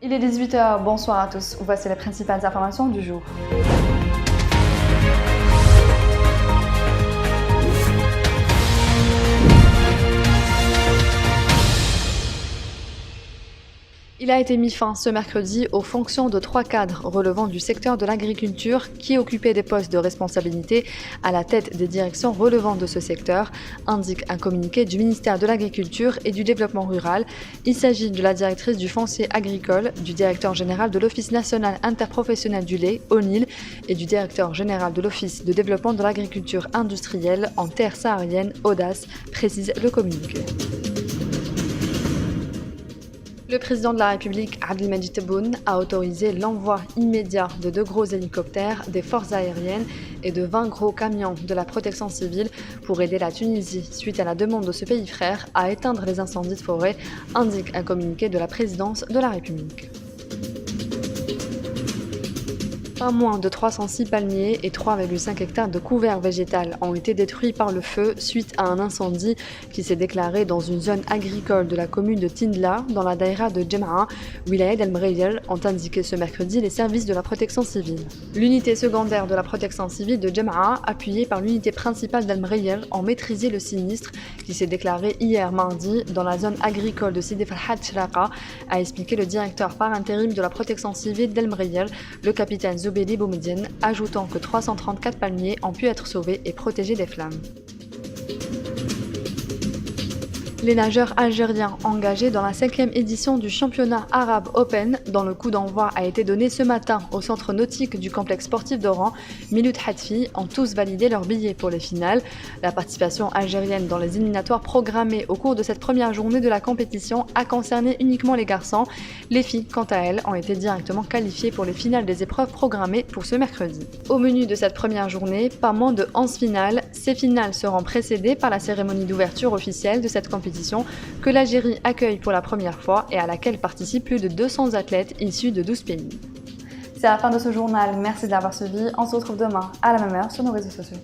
Il est 18 h, bonsoir à tous. Voici les principales informations du jour. Il a été mis fin ce mercredi aux fonctions de 3 cadres relevant du secteur de l'agriculture qui occupaient des postes de responsabilité à la tête des directions relevant de ce secteur, indique un communiqué du ministère de l'Agriculture et du Développement rural. Il s'agit de la directrice du foncier agricole, du directeur général de l'Office national interprofessionnel du lait, ONIL, et du directeur général de l'Office de développement de l'agriculture industrielle en terre saharienne, ODAS, précise le communiqué. Le président de la République, Abdelmadjid Tebboune, a autorisé l'envoi immédiat de 2 gros hélicoptères, des forces aériennes et de 20 gros camions de la protection civile pour aider la Tunisie, suite à la demande de ce pays frère, à éteindre les incendies de forêt, indique un communiqué de la présidence de la République. Pas moins de 306 palmiers et 3,5 hectares de couvert végétal ont été détruits par le feu suite à un incendie qui s'est déclaré dans une zone agricole de la commune de Tindla, dans la daïra de Jema'a, Wilaya El Mreyyel, ont indiqué ce mercredi les services de la protection civile. L'unité secondaire de la protection civile de Jema'a, appuyée par l'unité principale d'El Mreyyel, ont maîtrisé le sinistre qui s'est déclaré hier mardi dans la zone agricole de Sidi Farhat Shraka, a expliqué le directeur par intérim de la protection civile d'El Mreyyel, le capitaine Zoubeli Boumediene, ajoutant que 334 palmiers ont pu être sauvés et protégés des flammes. Les nageurs algériens engagés dans la 5e édition du championnat arabe Open, dont le coup d'envoi a été donné ce matin au centre nautique du complexe sportif d'Oran, Miloud Hatfi, ont tous validé leur billet pour les finales. La participation algérienne dans les éliminatoires programmées au cours de cette première journée de la compétition a concerné uniquement les garçons. Les filles, quant à elles, ont été directement qualifiées pour les finales des épreuves programmées pour ce mercredi. Au menu de cette première journée, pas moins de 11 finales. Ces finales seront précédées par la cérémonie d'ouverture officielle de cette compétition que l'Algérie accueille pour la première fois et à laquelle participent plus de 200 athlètes issus de 12 pays. C'est la fin de ce journal, merci de l'avoir suivi, on se retrouve demain à la même heure sur nos réseaux sociaux.